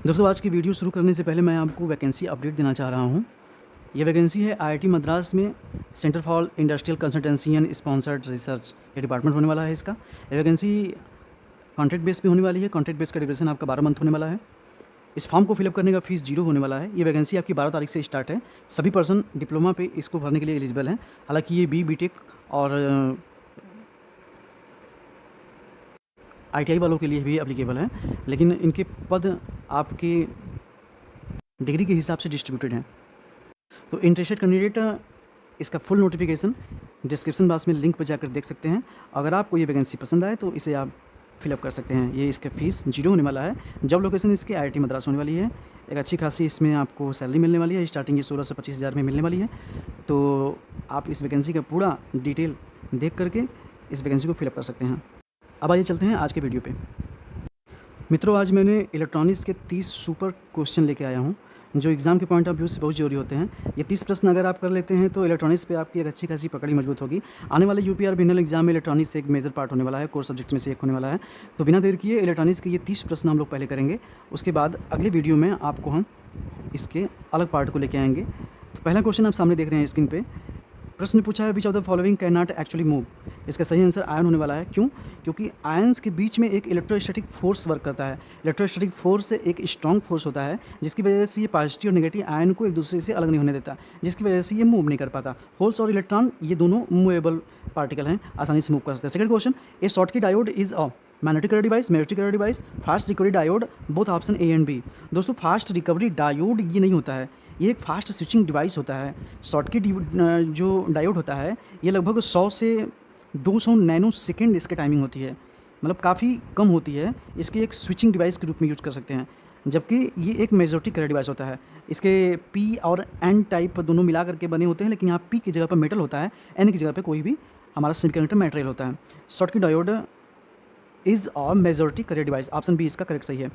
दोस्तों आज की वीडियो शुरू करने से पहले मैं आपको वैकेंसी अपडेट देना चाह रहा हूँ। ये वैकेंसी है आईआईटी मद्रास में centre for industrial consultancy and sponsored research, ये डिपार्टमेंट होने वाला है इसका। ये वैकेंसी कॉन्ट्रैक्ट बेस पे होने वाली है। कॉन्ट्रैक्ट बेस का ड्यूरेशन आपका 12 मंथ होने वाला है। इस फॉर्म को फिलअप करने का फीस 0 होने वाला है। ये वैकेंसी आपकी 12 तारीख से स्टार्ट है। सभी पर्सन डिप्लोमा पे इसको भरने के लिए एलिजिबल हैं। हालांकि ये बी.टेक और आईटीआई वालों के लिए भी एप्लीकेबल है, लेकिन इनके पद आपके डिग्री के हिसाब से डिस्ट्रीब्यूटेड हैं। तो इंटरेस्टेड कैंडिडेट इसका फुल नोटिफिकेशन डिस्क्रिप्शन बॉक्स में लिंक पर जाकर देख सकते हैं। अगर आपको ये वैकेंसी पसंद आए तो इसे आप फिलअप कर सकते हैं। ये इसका फ़ीस 0 होने वाला है। जॉब लोकेशन इसकी आईआईटी मद्रास होने वाली है। एक अच्छी खासी इसमें आपको सैलरी मिलने वाली है। स्टार्टिंग ये 16 से 25 हज़ार में मिलने वाली है। तो आप इस वैकेंसी का पूरा डिटेल देख करके इस वैकेंसी को फिलअप कर सकते हैं। अब आइए चलते हैं आज के वीडियो पे। मित्रों, आज मैंने इलेक्ट्रॉनिक्स के 30 सुपर क्वेश्चन लेके आया हूँ जो एग्ज़ाम के पॉइंट ऑफ व्यू से बहुत जरूरी होते हैं। ये 30 प्रश्न अगर आप कर लेते हैं तो इलेक्ट्रॉनिक्स पे आपकी एक अच्छी खासी पकड़ी मजबूत होगी। आने वाले यूपीआर बिनल एग्जाम में इलेक्ट्रॉनिक्स एक मेजर पार्ट होने वाला है, कोर सब्जेक्ट में से एक होने वाला है। तो बिना देर किए इलेक्ट्रॉनिक्स के ये 30 प्रश्न हम लोग पहले करेंगे। उसके बाद अगले वीडियो में आपको हम इसके अलग पार्ट को लेके आएंगे। तो पहला क्वेश्चन आप सामने देख रहे हैं स्क्रीन पे। प्रश्न पूछा है which of the following can not actually move. इसका सही आंसर आयन होने वाला है। क्यों? क्योंकि आयंस के बीच में एक इलेक्ट्रोस्टैटिक फोर्स वर्क करता है। इलेक्ट्रोस्टैटिक फोर्स से एक स्ट्रॉन्ग फोर्स होता है जिसकी वजह से ये पॉजिटिव और नेगेटिव आयन को एक दूसरे से अलग नहीं होने देता, जिसकी वजह से ये मूव नहीं कर पाता। होल्स और इलेक्ट्रॉन ये दोनों मूवेबल पार्टिकल हैं, आसानी से मूव कर सकते हैं। Second question, a Schottky diode is a magnetic device, magnetic device, fast recovery diode, both option A and B. दोस्तों फास्ट रिकवरी डायोड ये नहीं होता है, ये एक फास्ट स्विचिंग डिवाइस होता है। शॉर्टकी जो डायोड होता है ये लगभग 100 से 200 नैनो सेकेंड इसकी टाइमिंग होती है, मतलब काफ़ी कम होती है। इसके एक स्विचिंग डिवाइस के रूप में यूज कर सकते हैं, जबकि ये एक मेजोरिटी करंट डिवाइस होता है। इसके पी और एन टाइप दोनों मिला करके बने होते हैं, लेकिन यहाँ पी की जगह पर मेटल होता है, एन की जगह पर कोई भी हमारा सेमीकंडक्टर मटेरियल होता है। Schottky diode is a majority current device, option B इसका करेक्ट सही है।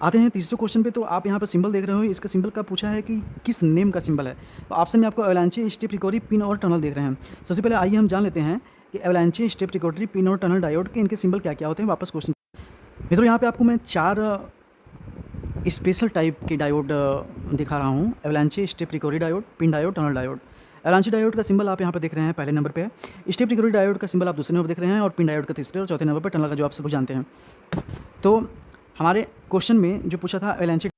आते हैं तीसरे क्वेश्चन पे। तो आप यहाँ पर सिंबल देख रहे हो, इसका सिंबल का पूछा है कि किस नेम का सिंबल है। तो ऑप्शन में आपको एवलांचे, स्टेप रिकवरी, पिन और टनल देख रहे हैं। सबसे पहले आइए हम जान लेते हैं कि एवलांचे, स्टेप रिकवरी, पिन और टनल डायोड के इनके सिंबल क्या क्या होते हैं। वापस क्वेश्चन मित्रों, यहाँ पे आपको मैं 4 स्पेशल टाइप के डायोड दिखा रहा हूँ। एवलांचे, step recovery diode, pin diode, tunnel diode. एवलांचे diode का सिंबल आप यहाँ पर देख रहे हैं पहले नंबर पे है। स्टेप रिकवरी डायोड का सिंबल आप दूसरे नंबर पर देख रहे हैं, और पिन डायोड का तीसरे और चौथे नंबर पर, टनल का जो आप सब लोग जानते हैं। तो हमारे क्वेश्चन में जो पूछा था एवलांचे,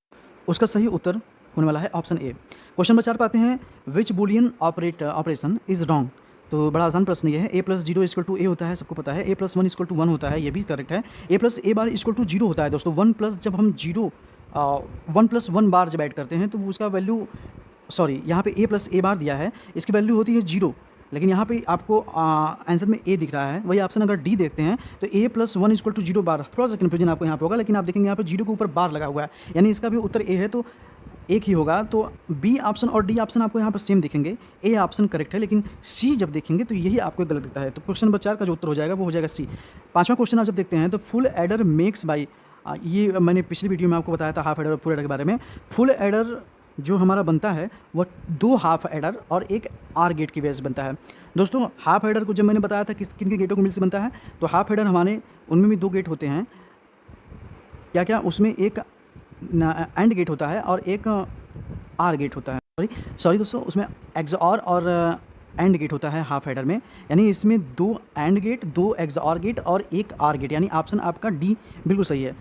उसका सही उत्तर होने वाला है ऑप्शन ए। क्वेश्चन नंबर 4 पे आते हैं, विच बुलियन ऑपरेशन इज रॉन्ग। तो बड़ा आसान प्रश्न ये है। ए प्लस 0 इक्वल टू ए होता है, सबको पता है। ए प्लस 1 इक्वल टू 1 होता है, ये भी करेक्ट है। A plus A bar equal to 0 होता है दोस्तों। 1 प्लस जब हम 1 प्लस 1 बार जब ऐड करते हैं तो उसका वैल्यू, सॉरी यहाँ पे ए प्लस ए बार दिया है, इसकी वैल्यू होती है 0, लेकिन यहाँ पे आपको आंसर में ए दिख रहा है। वही ऑप्शन अगर डी देखते हैं तो ए प्लस 1 इक्वल टू 0 बार, थोड़ा सा कन्फ्यूजन आपको यहाँ पे होगा, लेकिन आप देखेंगे यहाँ पे 0 के ऊपर बार लगा हुआ है, यानी इसका भी उत्तर ए है, तो एक ही होगा। तो बी ऑप्शन और डी ऑप्शन आपको यहाँ पर सेम दिखेंगे। ए ऑप्शन करेक्ट है, लेकिन सी जब देखेंगे तो यही आपको गलत दिखता है। तो क्वेश्चन नंबर 4 का जो उत्तर हो जाएगा वो हो जाएगा सी। 5वां क्वेश्चन आप जब देखते हैं तो फुल एडर मेक्स बाई, ये मैंने पिछली वीडियो में आपको बताया था हाफ एडर और फुल एडर के बारे में। फुल एडर जो हमारा बनता है वह 2 हाफ एडर और एक आर गेट की वजह से बनता है। दोस्तों हाफ एडर को जब मैंने बताया था किस किन के गेटों को मिल से बनता है, तो हाफ एडर हमारे उनमें भी 2 गेट होते हैं। क्या क्या? उसमें एक एंड गेट होता है और एक आर गेट होता है। सॉरी दोस्तों, उसमें एक्सऑर और एंड गेट होता है हाफ एडर में, यानी इसमें 2 एंड गेट, 2 एक्सऑर गेट और एक आर गेट, यानी ऑप्शन आपका डी बिल्कुल सही है।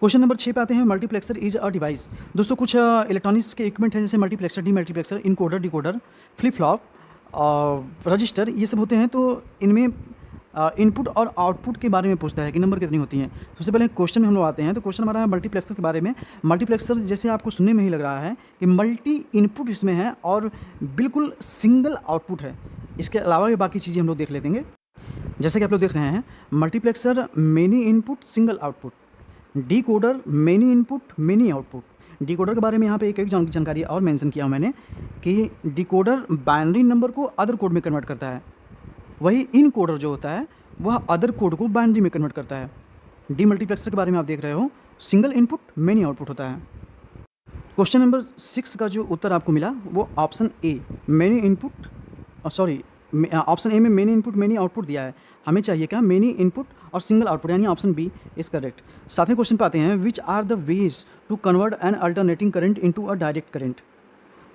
क्वेश्चन नंबर 6 पे आते हैं, मल्टीप्लेक्सर इज अ डिवाइस। दोस्तों कुछ इलेक्ट्रॉनिक्स के इक्विपमेंट हैं जैसे multiplexer, D multiplexer, encoder, decoder, flip flop, register, ये सब होते हैं। तो इनमें इनपुट और आउटपुट के बारे में पूछता है कि नंबर कितनी होती हैं। सबसे पहले क्वेश्चन में हम लोग आते हैं। तो क्वेश्चन हमारा है मल्टीप्लेक्सर के बारे में। मल्टीप्लेक्सर जैसे आपको सुनने में ही लग रहा है कि मल्टी इनपुट इसमें है और बिल्कुल सिंगल आउटपुट है। इसके अलावा भी बाकी चीज़ें हम लोग देख लेते हैं। जैसे कि आप लोग देख रहे हैं, multiplexer many input single output, decoder many input many output. Decoder के बारे में यहाँ पे एक जानकारी और मेंशन किया हूँ मैंने कि डिकोडर बाइनरी नंबर को अदर कोड में कन्वर्ट करता है, वही इनकोडर जो होता है वह अदर कोड को बाइनरी में कन्वर्ट करता है। डी मल्टीप्लेक्सर के बारे में आप देख रहे हो, सिंगल इनपुट मेनी आउटपुट होता है। क्वेश्चन नंबर 6 का जो उत्तर आपको मिला वो option A, many input, sorry option A में मेनी इनपुट मेनी आउटपुट दिया है। हमें चाहिए क्या? मेनी इनपुट और सिंगल आउटपुट, यानी ऑप्शन बी इज करेक्ट। सातवें क्वेश्चन पे आते हैं, which are the ways to convert an alternating current into a direct current.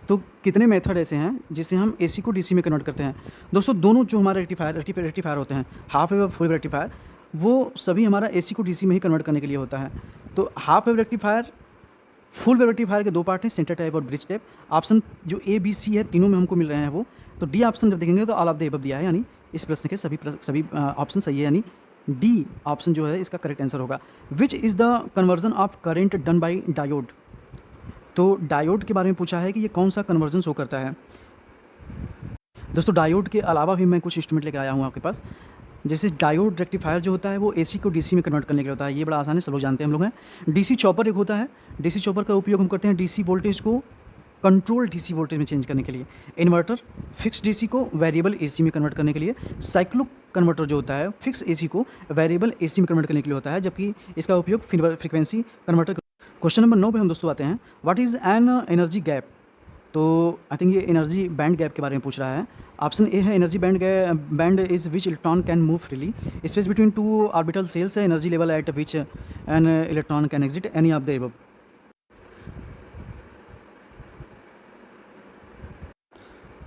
तो कितने मेथड ऐसे हैं जिससे हम एसी को डीसी में कन्वर्ट करते हैं। दोस्तों दोनों जो हमारे रेक्टिफायर होते हैं, हाफ वेव और फुल रेक्टिफायर, वो सभी हमारा एसी को डीसी में ही कन्वर्ट करने के लिए होता है। तो half wave rectifier, full wave rectifier के दो पार्ट हैं, सेंटर टाइप और ब्रिज टाइप। ऑप्शन जो ए बी सी है तीनों में हमको मिल रहे हैं वो, तो डी ऑप्शन जब देखेंगे तो ऑल ऑफ द एबव दिया है, यानी इस प्रश्न के सभी ऑप्शन सही है, यानी डी ऑप्शन जो है इसका करेक्ट आंसर होगा। Which is the conversion of current done by diode. तो डायोड के बारे में पूछा है कि ये कौन सा कन्वर्जन शो करता है। दोस्तों डायोड के अलावा भी मैं कुछ इंस्ट्रूमेंट लेकर आया हूँ आपके पास। जैसे डायोड रेक्टिफायर जो होता है वो एसी को डीसी में कन्वर्ट करने के लिए होता है, ये बड़ा आसान है, सब लोग जानते हैं हम लोग हैं। डीसी चॉपर एक होता है, डीसी चॉपर का उपयोग हम करते हैं डीसी वोल्टेज को कंट्रोल डीसी वोल्टेज में चेंज करने के लिए। इन्वर्टर फिक्स डीसी को वेरिएबल एसी में कन्वर्ट करने के लिए। साइक्लो कन्वर्टर जो होता है फिक्स एसी को वेरिएबल एसी में कन्वर्ट करने के लिए होता है, जबकि इसका उपयोग फ्रीक्वेंसी कन्वर्टर। क्वेश्चन नंबर 9 पे हम दोस्तों आते हैं, what is an energy gap. तो आई थिंक ये एनर्जी बैंड गैप के बारे में पूछ रहा है। ऑप्शन ए है energy band is which electron can move freely, space between two orbital cells है, energy level at which an electron can exit, any of the above.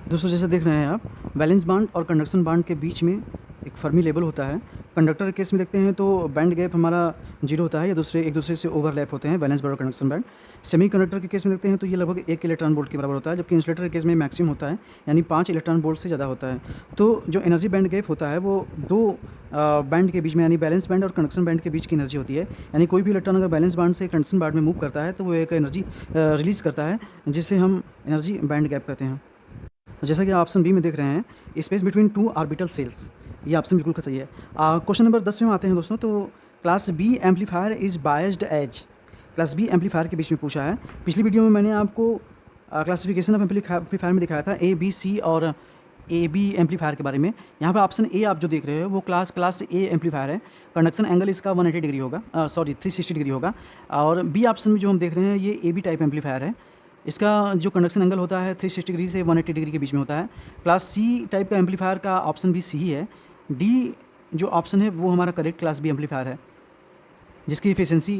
दोस्तों जैसे देख रहे हैं आप, वैलेंस बांड और कंडक्शन बांड के बीच में एक फर्मी लेवल होता है। कंडक्टर के केस में देखते हैं तो बैंड गैप हमारा 0 होता है, या एक दूसरे से ओवरलैप होते हैं, वैलेंस बैंड और कंडक्शन बैंड। सेमी कंडक्टर के केस में देखते हैं तो ये लगभग 1 इलेक्ट्रॉन वोल्ट के बराबर होता है, जबकि इंसुलेटर के केस में मैक्सिमम होता है, यानी 5 इलेक्ट्रॉन वोल्ट से ज़्यादा होता है। तो जो एनर्जी बैंड गैप होता है वो दो बैंड के बीच में, यानी बैलेंस बैंड और कंडक्शन बैंड के बीच की एनर्जी होती है। यानी कोई भी इलेक्ट्रॉन अगर बैलेंस बैंड से कंडक्शन बैंड में मूव करता है तो वो एक एनर्जी रिलीज़ करता है, जिसे हम एनर्जी बैंड गैप कहते हैं। जैसा कि ऑप्शन बी में देख रहे हैं, space between two orbital cells, ये ऑप्शन बिल्कुल सही है। क्वेश्चन नंबर 10 में आते हैं दोस्तों, तो class B amplifier is biased as. Class B amplifier के बीच में पूछा है। पिछली वीडियो में मैंने आपको क्लासिफिकेशन ऑफ एम्पलीफायर में दिखाया था ए बी सी और ए बी एम्पलीफायर के बारे में। यहाँ पे ऑप्शन ए आप जो देख रहे हो वो क्लास ए एम्पलीफायर है। कंडक्शन एंगल इसका 180 डिग्री होगा, 360 डिग्री होगा। और बी ऑप्शन में जो हम देख रहे हैं ये ए बी टाइप एम्पलीफायर है, इसका जो कंडक्शन एंगल होता है 360 डिग्री से 180 डिग्री के बीच में होता है। क्लास सी टाइप का एम्पलीफायर का ऑप्शन भी सी ही है। डी जो ऑप्शन है वो हमारा करेक्ट क्लास बी एम्पलीफायर है, जिसकी एफिशिएंसी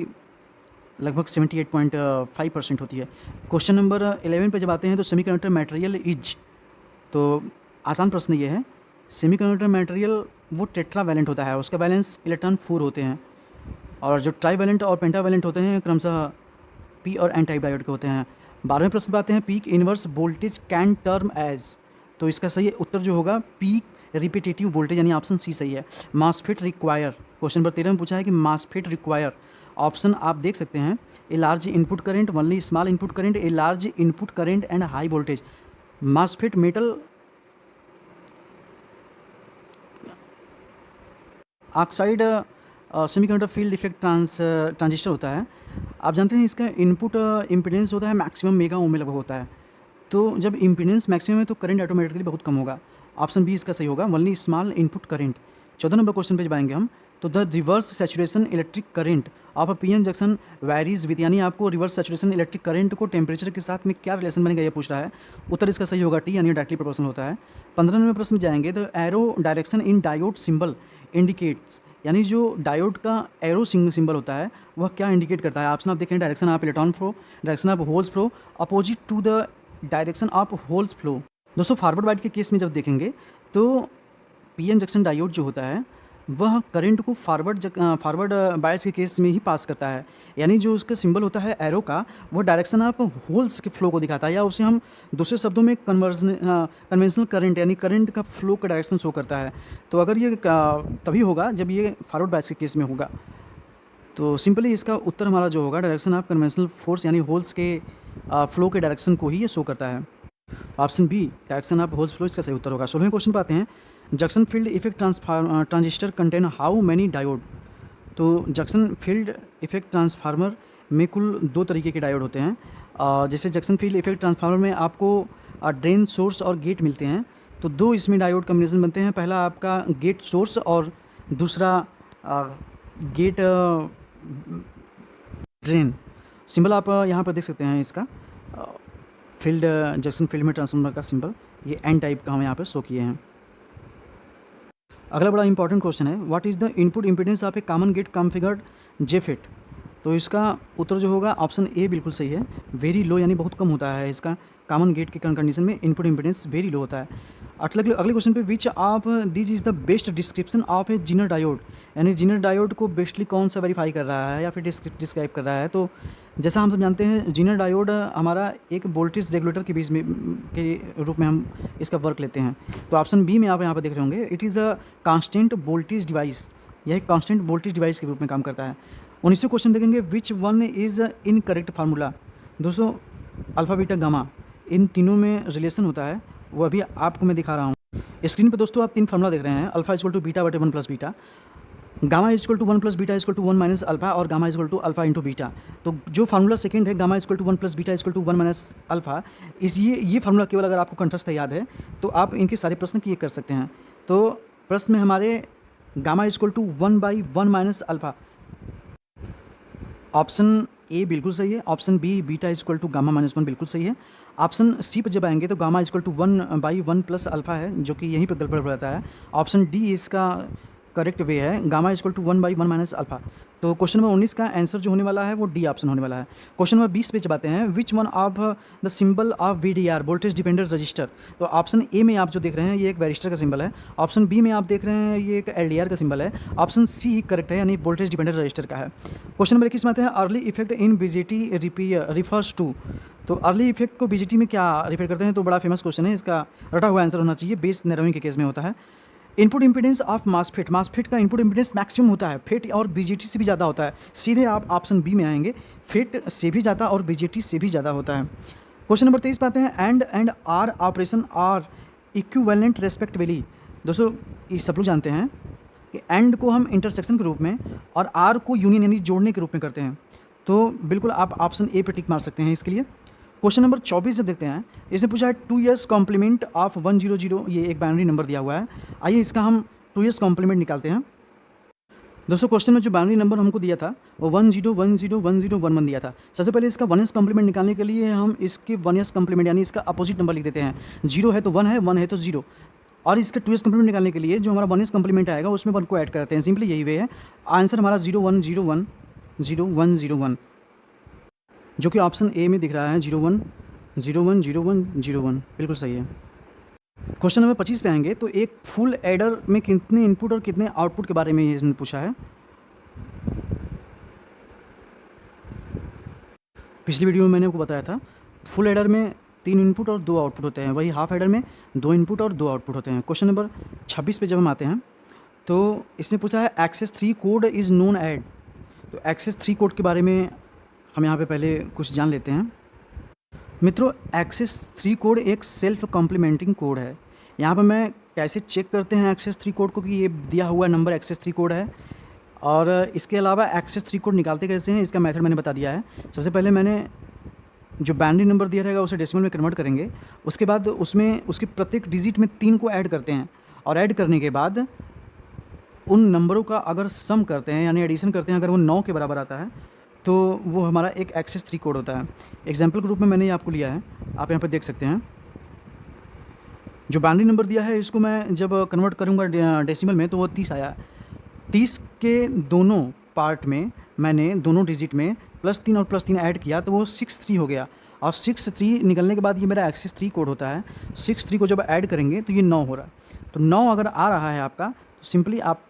लगभग 78.5% होती है। क्वेश्चन नंबर 11 पे जब आते हैं तो सेमीकंडक्टर मटेरियल इज, तो आसान प्रश्न ये है, सेमीकंडक्टर मटेरियल वो टेट्रावैलेंट होता है, उसका बैलेंस इलेक्ट्रॉन 4 होते हैं, और जो ट्राईवैलेंट और पेंटावैलेंट होते हैं क्रमशः पी और एन टाइप डायोड के होते हैं। 12वें प्रश्न पे आते हैं, peak inverse voltage can term as, तो इसका सही उत्तर जो होगा पीक रिपीटेटिव वोल्टेज, यानी ऑप्शन सी सही है। मासफेट रिक्वायर, क्वेश्चन नंबर 13 में पूछा है कि मासफेट रिक्वायर, ऑप्शन आप देख सकते हैं, a large input current, only small input current, a large input current and high voltage. MOSFET metal oxide semiconductor field effect transistor होता है। आप जानते हैं इसका इनपुट इम्पीडेंस होता है मैक्सिमम मेगा ओम में लगभग होता है, तो जब इम्पीडेंस मैक्सिमम है तो करंट ऑटोमेटिकली बहुत कम होगा। ऑप्शन बी इसका सही होगा, only small input current. 14 number question पे जब आएंगे हम, तो the reverse saturation electric current of a PN junction varies with, यानी आपको रिवर्स सैचुरेशन इलेक्ट्रिक करंट को टेम्परेचर के साथ में क्या रिलेशन बनेगा ये पूछ रहा है। उत्तर इसका सही होगा टी, यानी डायरेक्टली प्रोपोर्शनल होता है। 15 नंबर प्रश्न में जाएंगे, तो arrow direction in diode symbol indicates, यानी जो डायोड का एरो सिंबल होता है वह क्या इंडिकेट करता है। ऑप्शन आप देखें, direction of electron flow, direction of holes flow, opposite to the direction of holes flow. दोस्तों फॉरवर्ड बाइट के केस में जब देखेंगे तो पीएन जंक्शन डायोड जो होता है वह करंट को फॉरवर्ड बायस के केस में ही पास करता है, यानी जो उसका सिंबल होता है एरो का वो डायरेक्शन ऑफ होल्स के फ्लो को दिखाता है, या उसे हम दूसरे शब्दों में कन्वेंशनल करंट यानी करंट का फ्लो का डायरेक्शन शो करता है। तो अगर ये तभी होगा जब ये फॉरवर्ड बायस के केस में होगा। तो सिंपली इसका उत्तर हमारा जो होगा डायरेक्शन ऑफ कन्वेंशनल फोर्स, यानी होल्स के फ्लो के डायरेक्शन को ही ये शो करता है। Option B direction of holes flow इसका सही उत्तर होगा। 16वें क्वेश्चन पर आते हैं, junction field effect transistor contain how many diode. तो जंक्शन फील्ड इफेक्ट ट्रांसफार्मर में कुल 2 तरीके के डायोड होते हैं। जैसे जंक्शन फील्ड इफेक्ट ट्रांसफार्मर में आपको ड्रेन सोर्स और गेट मिलते हैं, तो 2 इसमें डायोड कम्बिनेशन बनते हैं। पहला आपका गेट सोर्स और दूसरा गेट ड्रेन। सिंबल आप यहाँ पर देख सकते हैं, इसका फील्ड जंक्शन फील्ड में ट्रांसफार्मर का सिंबल ये एन टाइप का हम यहाँ पर शो किए हैं। अगला बड़ा इंपॉर्टेंट क्वेश्चन है, what is the input impedance of a common gate configured JFET. तो इसका उत्तर जो होगा ऑप्शन ए बिल्कुल सही है, वेरी लो, यानी बहुत कम होता है इसका कॉमन गेट के कंडीशन में इनपुट इम्पीडेंस वेरी लो होता है। अगले क्वेश्चन पे, which of this is the best description of A Zener diode, यानी जीनर डायोड को बेस्टली कौन सा वेरीफाई कर रहा है या फिर डिस्क्राइब कर रहा है। तो जैसा हम सब जानते हैं जीनर डायोड हमारा एक वोल्टेज रेगुलेटर के बीच में के रूप में हम इसका वर्क लेते हैं। तो ऑप्शन बी में आप यहाँ पर देख रहे होंगे, it is a constant voltage device, यह एक कांस्टेंट वोल्टेज डिवाइस के रूप में काम करता है। 19वें क्वेश्चन देखेंगे, which one is in correct formula. दोस्तों अल्फ़ा बीटा गामा इन तीनों में रिलेशन होता है, वो अभी आपको मैं दिखा रहा हूँ स्क्रीन पे। दोस्तों आप तीन फार्मूला देख रहे हैं, अल्फा इक्वल टू बीटा बटे 1 plus beta, gamma equal to 1 plus beta equal to 1 minus alpha, और gamma equal to alpha into beta. तो जो फार्मूला सेकंड है, gamma equal to 1 plus beta equal to 1 minus alpha, ये formula केवल अगर आपको कंठस्थ याद है तो आप इनके सारे प्रश्न किए कर सकते हैं। तो प्रश्न में हमारे gamma equal to 1/1 minus alpha, option A बिल्कुल सही है। Option B beta equal to gamma minus 1 बिल्कुल सही है। ऑप्शन सी पर जब आएंगे तो gamma equal to 1/1 plus alpha है, जो कि यहीं पर गड़बड़ हो जाता है। ऑप्शन डी इसका करेक्ट वे है, gamma equal to 1/1 minus alpha. तो क्वेश्चन नंबर 19 का आंसर जो होने वाला है वो डी ऑप्शन होने वाला है। क्वेश्चन नंबर 20 पे जब आते हैं, which one of the symbol of VDR voltage dependent register. तो ऑप्शन ए में आप जो देख रहे हैं ये एक वैरिस्टर का सिंबल है। ऑप्शन बी में आप देख रहे हैं ये एक LDR का सिंबल है। ऑप्शन सी ही करेक्ट है, यानी वोल्टेज डिपेंडेंट रजिस्टर का है। क्वेश्चन नंबर 21 में आते हैं, early effect in BJT refers to. तो अर्ली इफेक्ट को BJT में क्या रिफर करते हैं, तो बड़ा फेमस क्वेश्चन है, इसका रटा हुआ आंसर होना चाहिए, बेस नैरोइंग के केस में होता है। Input impedance of MOSFET, MOSFET का इनपुट इम्पीडेंस मैक्सिमम होता है, फेट और BJT से भी ज़्यादा होता है। सीधे आप ऑप्शन बी में आएंगे, फेट से भी ज़्यादा और BJT से भी ज़्यादा होता है। क्वेश्चन नंबर 23 पाते हैं, and are operation are equivalent respectively. दोस्तों ये सब लोग जानते हैं कि एंड को हम इंटरसेक्शन के रूप में और आर को यूनियन यानी जोड़ने के रूप में करते हैं। तो बिल्कुल आप ऑप्शन ए पर टिक मार सकते हैं इसके लिए। क्वेश्चन नंबर 24 जब देखते हैं, इसने पूछा है 2 years कॉम्प्लीमेंट ऑफ 100, ये एक बाइनरी नंबर दिया हुआ है। आइए इसका हम 2 years कॉम्प्लीमेंट निकालते हैं। दोस्तों क्वेश्चन में जो बाइनरी नंबर हमको दिया था वो 10101011 दिया था। सबसे पहले इसका 1 years कॉम्प्लीमेंट निकालने के लिए हम इसके 1 years कॉम्प्लीमेंट यानी इसका अपोजिट नंबर लिख देते हैं। 0 है तो 1 है, 1 है तो 0। और इसका 2 years कॉम्प्लीमेंट निकालने के लिए जो हमारा 1 years कॉम्प्लीमेंट आएगा उसमें 1 को ऐड करते हैं, सिंपली यही वे है। आंसर हमारा 01010101, जो कि ऑप्शन ए में दिख रहा है, 01010101 बिल्कुल सही है। क्वेश्चन नंबर 25 पे आएंगे तो एक फुल एडर में कितने इनपुट और कितने आउटपुट के बारे में इसने पूछा है। पिछली वीडियो में मैंने आपको बताया था फुल एडर में 3 इनपुट और 2 आउटपुट होते हैं, वही हाफ एडर में 2 इनपुट और 2 आउटपुट होते हैं। क्वेश्चन नंबर 26 पे जब हम आते हैं तो इसने पूछा है excess 3 code is known as. तो एक्सेस 3 कोड के बारे में हम यहाँ पे पहले कुछ जान लेते हैं। मित्रों एक्सेस 3 कोड एक सेल्फ कॉम्प्लीमेंटिंग कोड है। यहाँ पर मैं कैसे चेक करते हैं एक्सेस 3 कोड को कि ये दिया हुआ नंबर एक्सेस 3 कोड है, और इसके अलावा एक्सेस 3 कोड निकालते कैसे हैं इसका मेथड मैंने बता दिया है। सबसे पहले मैंने जो बाइनरी नंबर दिया रहेगा उसे डेसिमल में कन्वर्ट करेंगे, उसके बाद उसमें उसके प्रत्येक डिजिट में 3 को ऐड करते हैं, और ऐड करने के बाद उन नंबरों का अगर सम करते हैं यानी एडिशन करते हैं, अगर वो 9 के बराबर आता है तो वो हमारा एक एक्सेस 3 कोड होता है। एग्जाम्पल के रूप में मैंने ये आपको लिया है, आप यहाँ पर देख सकते हैं। जो बाइनरी नंबर दिया है इसको मैं जब कन्वर्ट करूँगा डेसिमल में तो वो 30 आया। 30 के दोनों पार्ट में मैंने दोनों डिजिट में +3 और +3 ऐड किया तो वो 63 हो गया, और 63 निकलने के बाद ये मेरा एक्सेस 3 कोड होता है। 63 को जब ऐड करेंगे तो ये 9 हो रहा है। तो 9 अगर आ रहा है आपका तो सिंपली आप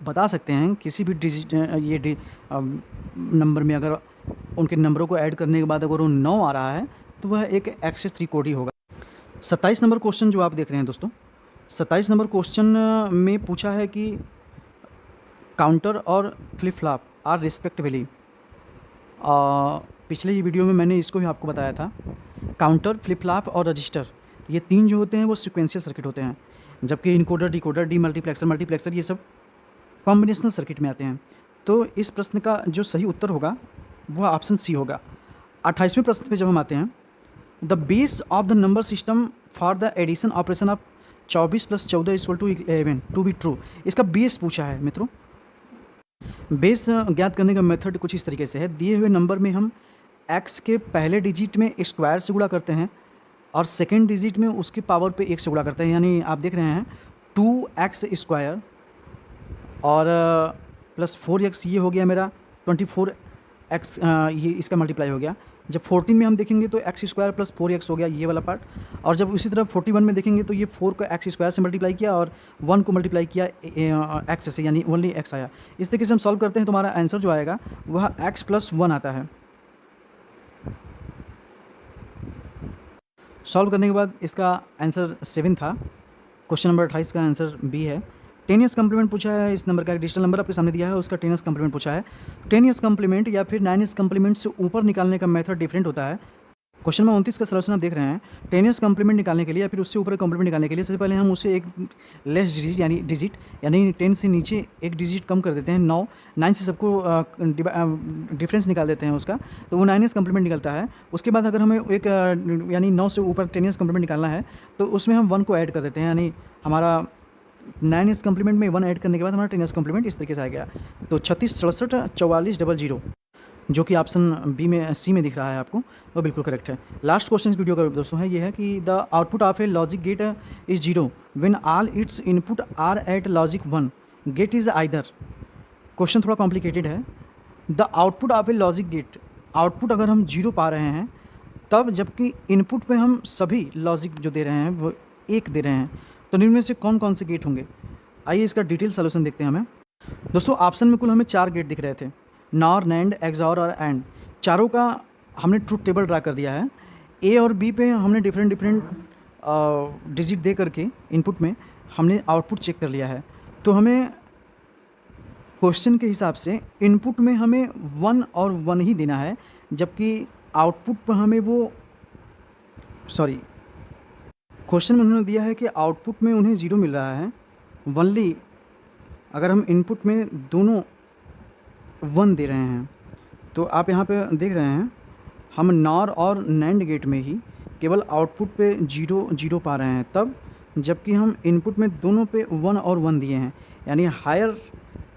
बता सकते हैं किसी भी डिजिट नंबर में अगर उनके नंबरों को ऐड करने के बाद अगर वो 9 आ रहा है तो वह एक एक्सेस 3 कोड ही होगा। 27 नंबर क्वेश्चन जो आप देख रहे हैं दोस्तों, 27 नंबर क्वेश्चन में पूछा है कि काउंटर और फ्लिप फ्लॉप आर रिस्पेक्टिवली। पिछले ही वीडियो में मैंने इसको भी आपको बताया था। काउंटर, फ्लिप फ्लॉप और रजिस्टर ये 3 जो होते हैं वो सीक्वेंशियल सर्किट होते हैं, जबकि इनकोडर, डिकोडर, मल्टीप्लेक्सर ये सब कॉम्बिनेशनल सर्किट में आते हैं। तो इस प्रश्न का जो सही उत्तर होगा वह ऑप्शन सी होगा। 28वें प्रश्न पे जब हम आते हैं, the base of the number system for the addition operation of 24 + 14 = 11 to be true. इसका बेस पूछा है मित्रों। बेस ज्ञात करने का मेथड कुछ इस तरीके से है, दिए हुए नंबर में हम x के पहले डिजिट में स्क्वायर से गुणा करते हैं और सेकेंड डिजिट में उसके पावर पे 1 से गुणा करते हैं, यानी आप देख रहे हैं 2x² और प्लस 4x ये हो गया मेरा 24x, ये इसका मल्टीप्लाई हो गया। जब 14 में हम देखेंगे तो एक्स स्क्वायर प्लस 4x हो गया ये वाला पार्ट। और जब उसी तरह 41 में देखेंगे तो ये 4 को एक्स स्क्वायर से मल्टीप्लाई किया और 1 को मल्टीप्लाई किया एक्स से, यानी ओनली एक्स आया। इस तरीके से हम सॉल्व करते हैं तो हमारा आंसर जो आएगा वह x + 1 आता है। सॉल्व करने के बाद इसका आंसर 7 था। क्वेश्चन नंबर 28 का आंसर बी है। 10 ईयर्स कम्प्लीमेंट पूछा है, इस नंबर का एक डिजिटल नंबर आपके सामने दिया है, उसका 10 ईयर्स कम्प्लीमेंट पूछा है। 10 ईयर्स कम्प्लीमेंट या फिर 9 ईयर्स कम्प्लीमेंट से ऊपर निकालने का मेथड डिफरेंट होता है। क्वेश्चन नंबर 29 का सलूशन आप देख रहे हैं। 10 ईयर्स कम्प्लीमेंट निकालने के लिए या फिर उससे ऊपर कम्प्लीमेंट निकालने के लिए सबसे पहले हम उसे एक लेस डिजिट यानी 10 से नीचे एक डिजिट कम कर देते हैं। 9 से सबको डिफरेंस निकाल देते हैं उसका, तो वो 9 ईयर्स कम्प्लीमेंट निकलता है। उसके बाद अगर हमें एक यानी 9 से ऊपर 10 ईयर्स कम्प्लीमेंट निकालना है तो उसमें हम 1 को ऐड कर देते हैं, यानी हमारा 9 ईयर्स कम्प्लीमेंट में 1 ऐड करने के बाद हमारा 10 ईयर्स कम्प्लीमेंट इस तरीके से आ गया। तो 36 67 44 00 जो कि ऑप्शन बी में सी में दिख रहा है आपको, वो बिल्कुल करेक्ट है। लास्ट क्वेश्चन इस वीडियो का दोस्तों है ये है कि the output of a logic gate is 0 when all its input are at logic 1 gate is either. Question थोड़ा कॉम्प्लिकेटेड है। The output of a logic gate, output अगर हम 0 पा रहे हैं तब, जबकि इनपुट पे हम सभी लॉजिक जो दे रहे हैं वो 1 दे रहे हैं, तो इनमें से कौन कौन से गेट होंगे। आइए इसका डिटेल सोल्यूशन देखते हैं हमें। दोस्तों ऑप्शन में कुल हमें 4 गेट दिख रहे थे, नॉर, नैंड, एक्सॉर और एंड। चारों का हमने ट्रूथ टेबल ड्रा कर दिया है। ए और बी पे हमने डिफरेंट डिजिट दे करके इनपुट में हमने आउटपुट चेक कर लिया है। तो हमें क्वेश्चन के हिसाब से इनपुट में हमें 1 और 1 ही देना है, जबकि आउटपुट पर हमें क्वेश्चन में उन्होंने दिया है कि आउटपुट में उन्हें 0 मिल रहा है। वनली अगर हम इनपुट में दोनों 1 दे रहे हैं, तो आप यहाँ पे देख रहे हैं हम नॉर और नैंड गेट में ही केवल आउटपुट पे 0 0 पा रहे हैं तब, जबकि हम इनपुट में दोनों पे 1 और 1 दिए हैं, यानी हायर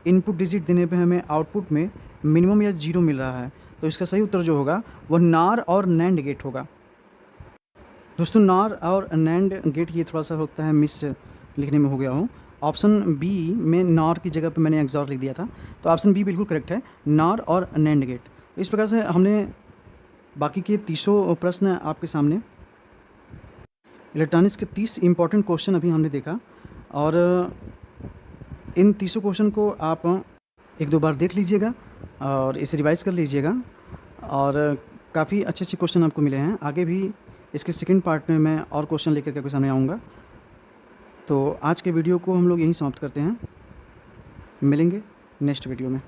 इनपुट डिजिट देने पे हमें आउटपुट में मिनिमम या 0 मिल रहा है। तो इसका सही उत्तर जो होगा वह नॉर और नैंड गेट होगा। दोस्तों नॉर और नैंड गेट ये थोड़ा सा होता है मिस लिखने में हो गया हो। ऑप्शन बी में नॉर की जगह पे मैंने एक्सॉर लिख दिया था, तो ऑप्शन बी बिल्कुल करेक्ट है, नॉर और नैंड गेट। इस प्रकार से हमने बाकी के 300 प्रश्न आपके सामने इलेक्ट्रॉनिक्स के 30 इंपॉर्टेंट क्वेश्चन अभी हमने देखा, और इन 300 क्वेश्चन को आप 1-2 बार देख लीजिएगा और इसे रिवाइज़ कर लीजिएगा, और काफ़ी अच्छे अच्छे क्वेश्चन आपको मिले हैं। आगे भी इसके सेकंड पार्ट में मैं और क्वेश्चन लेकर के आपके सामने आऊँगा। तो आज के वीडियो को हम लोग यहीं समाप्त करते हैं, मिलेंगे नेक्स्ट वीडियो में।